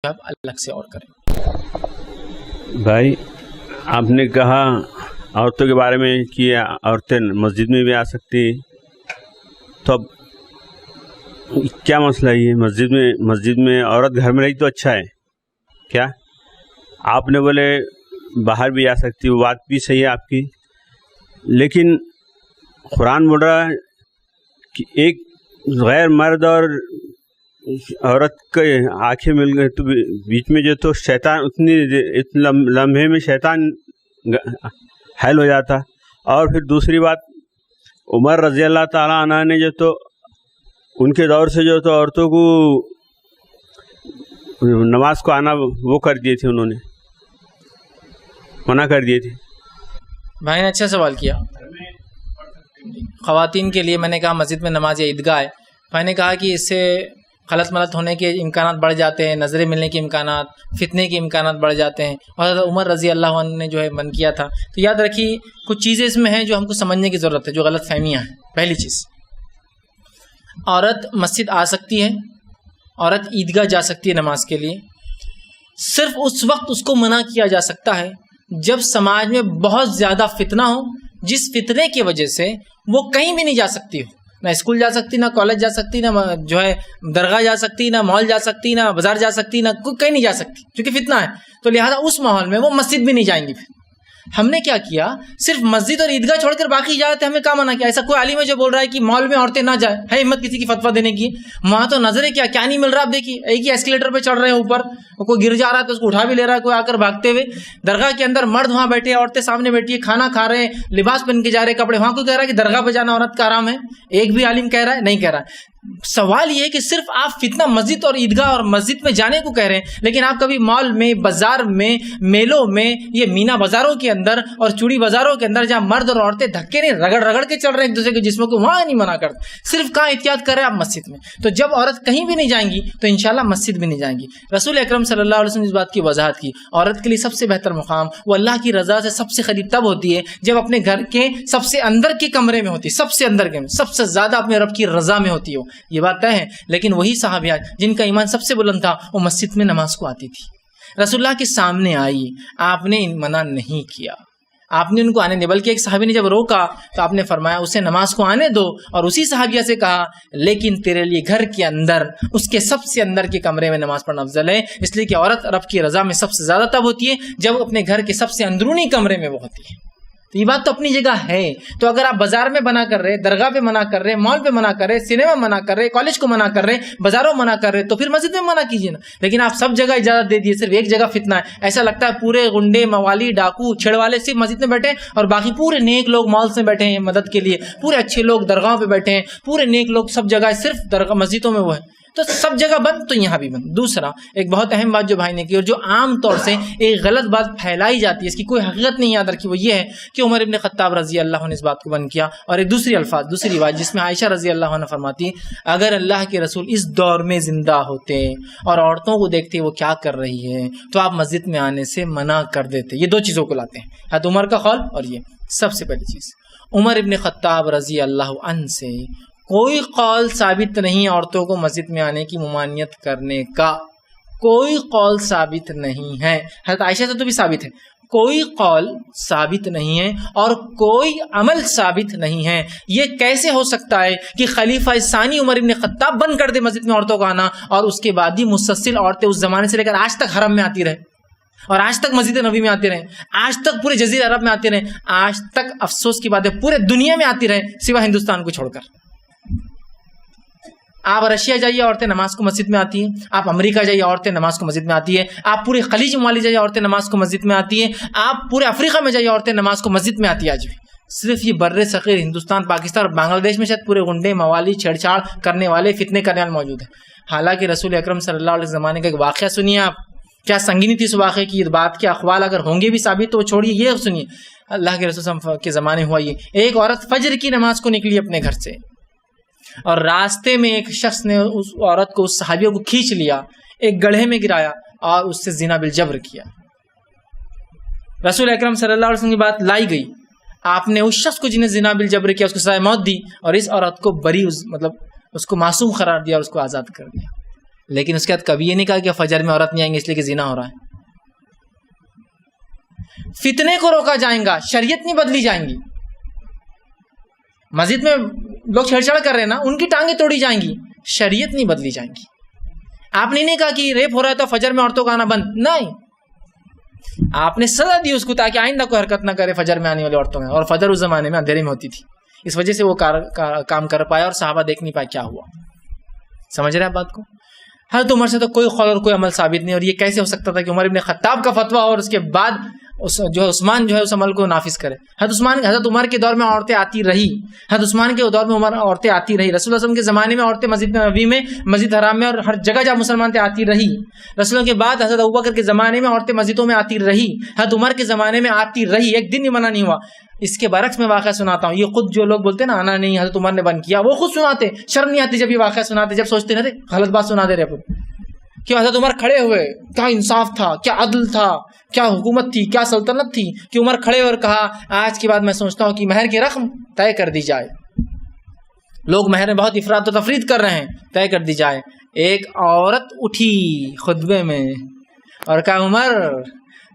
آپ الگ سے اور کریں. بھائی آپ نے کہا عورتوں کے بارے میں کہ عورتیں مسجد میں بھی آ سکتی، تو اب کیا مسئلہ ہے یہ؟ مسجد میں عورت گھر میں رہی تو اچھا ہے کیا؟ آپ نے بولے باہر بھی آ سکتی، وہ بات بھی صحیح ہے آپ کی، لیکن قرآن بول رہا ہے کہ ایک غیر مرد اور عورت کے آنکھیں مل گئے تو بیچ میں جو تو شیطان اتنے لمحے میں شیطان حائل ہو جاتا. اور پھر دوسری بات، عمر رضی اللہ تعالیٰ عنہ نے جو تو ان کے دور سے جو تو عورتوں کو نماز کو آنا وہ کر دیے تھے، انہوں نے منع کر دیے تھے. بھائی نے اچھا سوال کیا. خواتین کے لیے میں نے کہا مسجد میں نماز یا عیدگاہ ہے. بھائی نے کہا کہ اس سے غلط ملط ہونے کے امکانات بڑھ جاتے ہیں، نظریں ملنے کے امکانات، فتنے کے امکانات بڑھ جاتے ہیں، اور حضرت عمر رضی اللہ عنہ نے جو ہے من کیا تھا. تو یاد رکھیے کچھ چیزیں اس میں ہیں جو ہم کو سمجھنے کی ضرورت ہے، جو غلط فہمیاں ہیں. پہلی چیز، عورت مسجد آ سکتی ہے، عورت عیدگاہ جا سکتی ہے نماز کے لیے. صرف اس وقت اس کو منع کیا جا سکتا ہے جب سماج میں بہت زیادہ فتنہ ہو، جس فتنے کی وجہ سے وہ کہیں بھی نہیں جا سکتی ہو. نہ اسکول جا سکتی، نہ کالج جا سکتی، نہ جو ہے درگاہ جا سکتی، نہ مال جا سکتی، نہ بازار جا سکتی، نہ کہیں نہیں جا سکتی کیونکہ فتنہ ہے. تو لہٰذا اس ماحول میں وہ مسجد بھی نہیں جائیں گی. پھر ہم نے کیا کیا، صرف مسجد اور عیدگاہ چھوڑ کر باقی اجازت ہمیں کہاں منع کیا؟ ایسا کوئی عالم ہے جو بول رہا ہے کہ مال میں عورتیں نہ جائیں؟ ہے ہمت کسی کی فتویٰ دینے کی؟ وہاں تو نظریں کیا نہیں مل رہا. آپ دیکھیے ایک ہی ایسکیلیٹر پہ چڑھ رہے ہیں اوپر، کوئی گر جا رہا ہے تو اس کو اٹھا بھی لے رہا ہے کوئی آ کر بھاگتے ہوئے. درگاہ کے اندر مرد وہاں بیٹھے، عورتیں سامنے بیٹھی ہے، کھانا کھا رہے ہیں، لباس پہن کے جا رہے ہیں کپڑے. وہاں کوئی کہہ رہا ہے کہ درگاہ پہ جانا عورت کا آرام ہے؟ ایک بھی عالم کہہ رہا ہے؟ نہیں کہہ رہا ہے. سوال یہ ہے کہ صرف آپ فتنہ مسجد اور عیدگاہ اور مسجد میں جانے کو کہہ رہے ہیں، لیکن آپ کبھی مال میں، بازار میں، میلوں میں، یہ مینا بازاروں کے اندر اور چوڑی بازاروں کے اندر جہاں مرد اور عورتیں دھکے نہیں رگڑ کے چل رہے ہیں ایک دوسرے کے جسموں کو، وہاں نہیں منع کرتے. صرف کہاں احتیاط کر رہے ہیں آپ؟ مسجد میں. تو جب عورت کہیں بھی نہیں جائیں گی تو انشاءاللہ مسجد بھی نہیں جائیں گی. رسول اکرم صلی اللہ علیہ وسلم نے اس بات کی وضاحت کی. عورت کے لیے سب سے بہتر مقام وہ اللہ کی رضا سے سب سے قریب تب ہوتی ہے جب اپنے گھر کے سب سے اندر کے کمرے میں ہوتی ہے، سب سے اندر کے میں، سب سے زیادہ اپنے رب کی رضا میں ہوتی ہو. یہ بات طے ہے. لیکن وہی صحابیات جن کا ایمان سب سے بلند تھا وہ مسجد میں نماز کو آتی تھی. رسول اللہ کے سامنے آئی، آپ نے منع نہیں کیا، آپ نے ان کو آنے دیا. بلکہ ایک صحابی نے جب روکا تو آپ نے فرمایا اسے نماز کو آنے دو، اور اسی صحابیہ سے کہا لیکن تیرے لیے گھر کے اندر اس کے سب سے اندر کے کمرے میں نماز پڑھنا افضل ہے، اس لیے کہ عورت رب کی رضا میں سب سے زیادہ تب ہوتی ہے جب اپنے گھر کے سب سے اندرونی کمرے میں وہ ہوتی ہے. یہ بات تو اپنی جگہ ہے. تو اگر آپ بازار میں منع کر رہے، درگاہ پہ منع کر رہے، مال پہ منع کر رہے، سنیما منع کر رہے، کالج کو منع کر رہے، بازاروں منع کر رہے، تو پھر مسجد میں منع کیجیے نا. لیکن آپ سب جگہ اجازت دے دیے، صرف ایک جگہ فتنہ ہے. ایسا لگتا ہے پورے گنڈے، موالی، ڈاکو، چھڑ والے صرف مسجد میں بیٹھے ہیں اور باقی پورے نیک لوگ مالس میں بیٹھے ہیں مدد کے لیے، پورے اچھے لوگ درگاہوں پہ بیٹھے ہیں، پورے نیک لوگ سب جگہ صرف درگاہ مسجدوں میں وہ ہیں. تو سب جگہ بند تو یہاں بھی بند. دوسرا ایک بہت اہم بات جو بھائی نے کی اور جو عام طور سے ایک غلط بات پھیلائی جاتی ہے، اس کی کوئی حقیقت نہیں یاد رکھی، وہ یہ ہے کہ عمر ابن خطاب رضی اللہ عنہ نے اس بات کو بند کیا. اور ایک دوسری روایت جس میں عائشہ رضی اللہ عنہ فرماتی اگر اللہ کے رسول اس دور میں زندہ ہوتے اور عورتوں کو دیکھتے وہ کیا کر رہی ہے تو آپ مسجد میں آنے سے منع کر دیتے. یہ دو چیزوں کو لاتے ہیں، حضرت عمر کا قول اور یہ. سب سے پہلی چیز، عمر ابن خطاب رضی اللہ عنہ سے کوئی قول ثابت نہیں عورتوں کو مسجد میں آنے کی ممانعت کرنے کا، کوئی قول ثابت نہیں ہے. حضرت عائشہ سے تو بھی ثابت ہے، کوئی قول ثابت نہیں ہے اور کوئی عمل ثابت نہیں ہے. یہ کیسے ہو سکتا ہے کہ خلیفہ ثانی عمر ابن خطاب بند کر دے مسجد میں عورتوں کو آنا، اور اس کے بعد ہی مسلسل عورتیں اس زمانے سے لے کر آج تک حرم میں آتی رہے، اور آج تک مسجد نبی میں آتے رہے، آج تک پورے جزیرہ عرب میں آتے رہے، آج تک افسوس کی بات ہے پورے دنیا میں آتی رہے سوا ہندوستان کو چھوڑ کر. آپ رشیا جائیے عورتیں نماز کو مسجد میں آتی ہیں، آپ امریکہ جائیے عورتیں نماز کو مسجد میں آتی ہے، آپ پورے خلیج ممالک جائیے عورتیں نماز کو مسجد میں آتی ہیں، آپ پورے افریقہ میں جائیے عورتیں نماز کو مسجد میں آتی ہے. آج بھی صرف یہ بر صغیر ہندوستان، پاکستان اور بنگلہ دیش میں شاید پورے گنڈے، موالی، چھیڑ چھاڑ کرنے والے، فتنے کرنے والے موجود ہیں. حالانکہ رسول اکرم صلی اللہ علیہ زمانے کا ایک واقعہ سنیے آپ، کیا سنگینی تھی اس واقعے کی. بات کے اقوال اگر ہوں گے بھی ثابت تو چھوڑیے، یہ سنیے اللہ کے رسول کے زمانے ہوا یہ. ایک عورت فجر کی نماز کو نکلی اپنے گھر سے، اور راستے میں ایک شخص نے اس عورت کو، اس صحابیہ کو کھینچ لیا، ایک گڑھے میں گرایا اور اس سے زنا بالجبر کیا. رسول اکرم صلی اللہ علیہ وسلم کی بات لائی گئی، آپ نے اس شخص کو جنہیں زنا بالجبر کیا اس کو سزائے موت دی، اور اس عورت کو بری، مطلب اس کو معصوم قرار دیا اور اس کو آزاد کر دیا. لیکن اس کے بعد کبھی یہ نہیں کہا کہ فجر میں عورت نہیں آئیں گے اس لیے کہ زنا ہو رہا ہے. فتنے کو روکا جائیں گا, شریعت نہیں بدلی جائیں گی. مسجد میں لوگ چھیڑ چھاڑ کر رہے ہیں نا, ان کی ٹانگیں توڑی جائیں گی, شریعت نہیں بدلی جائیں گی. آپ نے نہیں کہا کہ ریپ ہو رہا ہے تو فجر میں عورتوں کا آنا بند, نہیں, آپ نے سزا دی اس کو تاکہ آئندہ کوئی حرکت نہ کرے فجر میں آنے والی عورتوں میں. اور فجر اس زمانے میں اندھیرے میں ہوتی تھی, اس وجہ سے وہ کام کر پایا اور صحابہ دیکھ نہیں پائے کیا ہوا. سمجھ رہے ہیں بات کو؟ حضرت عمر سے تو کوئی قول اور کوئی عمل ثابت نہیں. اور یہ کیسے ہو سکتا تھا کہ عمر ابن خطاب کا فتویٰ اور اس کے بعد جو عثمان جو ہے اس عمل کو نافذ کرے؟ حضرت عمر کے دور میں عورتیں آتی رہی, حضرت عثمان کے دور میں عورتیں آتی رہی, رسول اللہ صلی اللہ علیہ وسلم کے زمانے میں عورتیں مسجد نبوی میں, مسجد حرام میں اور ہر جگہ جہاں مسلمان تھے آتی رہی. رسول اللہ کے بعد حضرت ابوبکر کے زمانے میں عورتیں مسجدوں میں آتی رہی, حضرت عمر کے زمانے میں آتی رہی, ایک دن بھی منع نہیں ہوا. اس کے برعکس میں واقعہ سناتا ہوں. یہ خود جو لوگ بولتے ہیں نا آنا نہیں حضرت عمر نے بند کیا, وہ خود سناتے, شرم نہیں آتی جب یہ واقعہ سناتے, جب سوچتے رہتے غلط بات سنا دے رہے کہ حضرت عمر کھڑے ہوئے, کیا انصاف تھا, کیا عدل تھا, کیا حکومت تھی, کیا سلطنت تھی کہ عمر کھڑے اور کہا آج کے بعد میں سوچتا ہوں کہ مہر کی رقم طے کر دی جائے. لوگ مہر میں بہت افراط و تفریط کر رہے ہیں, طے کر دی جائے. ایک عورت اٹھی خطبے میں اور کہا عمر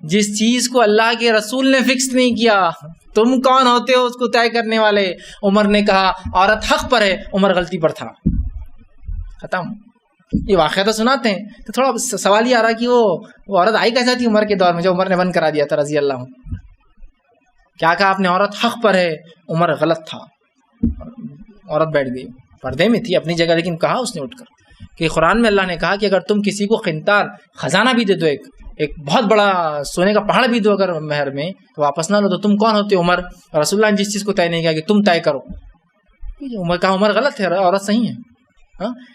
جس چیز کو اللہ کے رسول نے فکس نہیں کیا تم کون ہوتے ہو اس کو طے کرنے والے. عمر نے کہا عورت حق پر ہے, عمر غلطی پر تھا, ختم. یہ واقعہ تو سناتے ہیں تو تھوڑا سوال یہ آ رہا کہ وہ عورت آئی کیسا تھی عمر کے دور میں جو عمر نے بند کرا دیا تھا رضی اللہ عنہ. کیا کہا آپ نے, عورت حق پر ہے, عمر غلط تھا. عورت بیٹھ گئی, پردے میں تھی اپنی جگہ, لیکن کہا اس نے اٹھ کر کہ قرآن میں اللہ نے کہا کہ اگر تم کسی کو قنطار خزانہ بھی دے دو, ایک بہت بڑا سونے کا پہاڑ بھی دو اگر مہر میں, تو واپس نہ لو, تو تم کون ہوتے عمر؟ رسول اللہ نے جس چیز کو طے نہیں کیا کہ تم طے کرو. عمر کہا عمر غلط ہے, عورت صحیح ہے.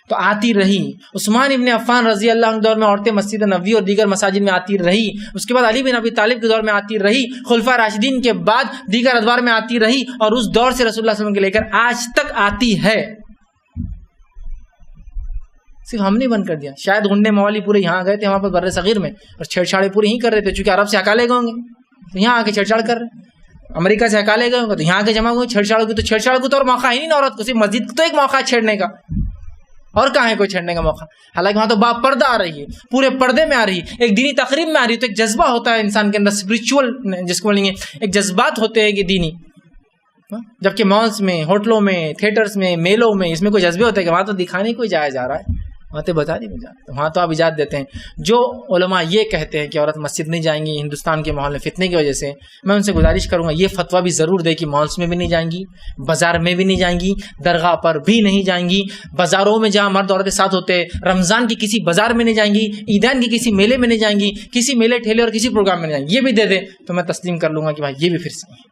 تو آتی رہی. عثمان ابن عفان رضی اللہ عنہ دور میں عورتیں مسجد نبوی اور دیگر مساجد میں آتی رہی. اس کے بعد علی بن ابی طالب کے دور میں آتی رہی. خلفاء راشدین کے بعد دیگر ادوار میں آتی رہی, اور اس دور سے رسول اللہ صلی اللہ علیہ وسلم کے لے کر آج تک آتی ہے. صرف ہم نے بند کر دیا. شاید غنڈے موالی پورے یہاں گئے تھے وہاں پر بر صغیر میں, اور چھیڑ چھاڑے پورے ہی کر رہے تھے, چونکہ عرب سے ہکالے گئے ہوں گے تو یہاں آ کے چھیڑ چھاڑ کر رہے. امریکہ سے ہکالے گئے ہوں گے تو یہاں آ کے جمع ہوئے چھیڑ چھاڑ کو. تو چھیڑ چھاڑ کو تو اور موقع ہی نہیں نا عورت کو, صرف مسجد کو تو ایک موقع چھیڑنے کا, اور کہاں ہے کوئی چھیڑنے کا موقع؟ حالانکہ وہاں تو با پردہ آ رہی ہے, پورے پردے میں آ رہی ہے, ایک دینی تقریب میں آ رہی ہے. تو ایک جذبہ ہوتا ہے انسان کے اندر, اسپرچول جس کو بولیں گے, ایک جذبات ہوتے ہیں کہ دینی. جبکہ مالس میں, ہوٹلوں میں, تھیٹرز میں, میلوں میں اس میں کوئی جذبے ہوتے ہیں کہ وہاں تو دکھانے کو جایا جا رہا ہے, وہاں تو بتانے میں جا رہا ہے. وہاں تو آپ اجازت دیتے ہیں. جو علماء یہ کہتے ہیں کہ عورت مسجد نہیں جائیں گی ہندوستان کے ماحول میں فتنے کی وجہ سے, میں ان سے گزارش کروں گا یہ فتویٰ بھی ضرور دے کہ مالس میں بھی نہیں جائیں گی, بازار میں بھی نہیں جائیں گی, درگاہ پر بھی نہیں جائیں گی, بازاروں میں جہاں مرد عورتیں ساتھ ہوتے ہیں, رمضان کی کسی بازار میں نہیں جائیں گی, عیدین کی کسی میلے میں نہیں جائیں گی, کسی میلے ٹھیلے اور کسی پروگرام میں نہیں جائیں گی. یہ بھی دے دے تو میں تسلیم کر لوں گا کہ بھائی یہ بھی پھر سے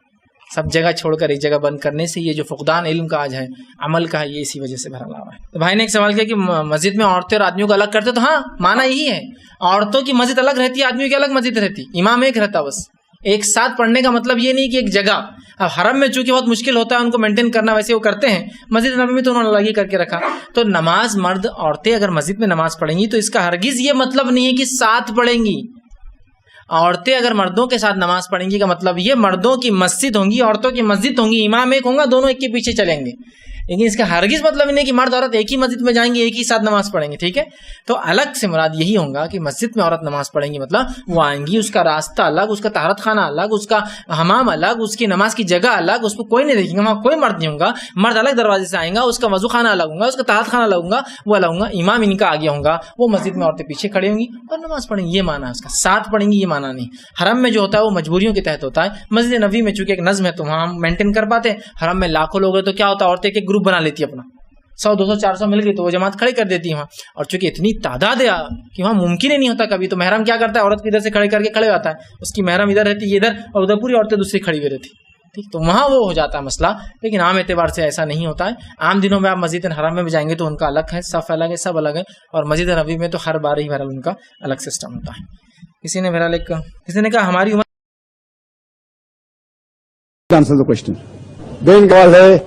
سب جگہ چھوڑ کر ایک جگہ بند کرنے سے یہ جو فقدان علم کا آج ہے, عمل کا ہے, یہ اسی وجہ سے بھرا ہوا ہے. تو بھائی نے ایک سوال کیا کہ مسجد میں عورتیں اور آدمیوں کو الگ کرتے, تو ہاں معنی یہی ہے, عورتوں کی مسجد الگ رہتی ہے, آدمیوں کی الگ مسجد رہتی, امام ایک رہتا. بس ایک ساتھ پڑھنے کا مطلب یہ نہیں کہ ایک جگہ. اب حرم میں چونکہ بہت مشکل ہوتا ہے ان کو مینٹین کرنا, ویسے وہ کرتے ہیں, مسجد نبوی میں تو انہوں نے الگ ہی کر کے رکھا. تو نماز مرد عورتیں اگر مسجد میں نماز پڑھیں گی تو اس کا ہرگز یہ مطلب نہیں ہے کہ ساتھ پڑھیں گی. عورتیں اگر مردوں کے ساتھ نماز پڑھیں گی کا مطلب یہ مردوں کی مسجد ہوں گی, عورتوں کی مسجد ہوں گی, امام ایک ہوں گا, دونوں ایک کے پیچھے چلیں گے. لیکن اس کا ہرگز مطلب نہیں کہ مرد عورت ایک ہی مسجد میں جائیں گے, ایک ہی ساتھ نماز پڑھیں گے. ٹھیک ہے, تو الگ سے مراد یہی ہوگا کہ مسجد میں عورت نماز پڑھیں گی مطلب وہ آئیں گی, اس کا راستہ الگ, اس کا طہارت خانہ الگ, اس کا حمام الگ, اس کی نماز کی جگہ الگ, اس کو کوئی نہیں دیکھیں گا, وہاں کوئی مرد نہیں ہوگا, مرد الگ دروازے سے آئیں گا, اس کا وضو خانہ الگ ہوگا, اس کا طہارت خانہ الگ ہوگا, وہ الگ ہوگا, امام ان کا آگے ہوگا, وہ مسجد میں عورتیں پیچھے کھڑی ہوں گی اور نماز پڑھیں گی. یہ معنی ہے اس کا, ساتھ پڑھیں گی یہ معنی نہیں. حرم میں جو ہوتا ہے وہ مجبوریوں کے تحت ہوتا ہے, مسجد نبوی میں چونکہ ایک نظم ہے تو وہاں مینٹین کر پاتے ہیں. حرم میں لاکھوں لوگ ہیں تو کیا ہوتا ہے, عورتیں ایک گروپ بنا لیتی ہے اپنا, 100 200 400 مل گئی تو وہ جماعت کھڑے کر دیتی ہے وہاں. اور چونکہ اتنی تعداد ہے کہ وہاں ممکن ہی نہیں ہوتا کبھی, تو محرم کیا کرتا ہے, عورت ادھر سے کھڑے کر کے کھڑے ہوتا ہے, اس کی محرم ادھر رہتی ہے ادھر, اور ادھر پوری عورتیں دوسری کھڑی ہوئی رہتی. ٹھیک, تو وہاں وہ ہو جاتا ہے مسئلہ. لیکن عام اعتبار سے ایسا نہیں ہوتا ہے. عام دنوں میں آپ مسجد حرم میں بھی جائیں گے تو ان کا الگ ہے, صف الگ ہے, سب الگ ہے. اور مسجد نبوی میں تو ہر بار ہی بہرحال ان کا الگ سسٹم ہوتا ہے. کسی نے بہرحال کسی نے کہا ہماری عمر بہن سوال ہے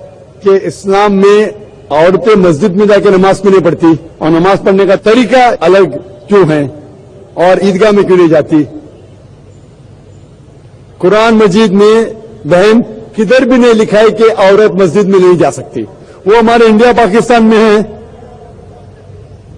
کہ اسلام میں عورتیں مسجد میں جا کے نماز کیوں نہیں پڑھتی, اور نماز پڑھنے کا طریقہ الگ کیوں ہے, اور عیدگاہ میں کیوں نہیں جاتی؟ قرآن مجید میں بہن کدھر بھی نہیں لکھا ہے کہ عورت مسجد میں نہیں جا سکتی. وہ ہمارے انڈیا پاکستان میں ہے,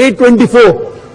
824,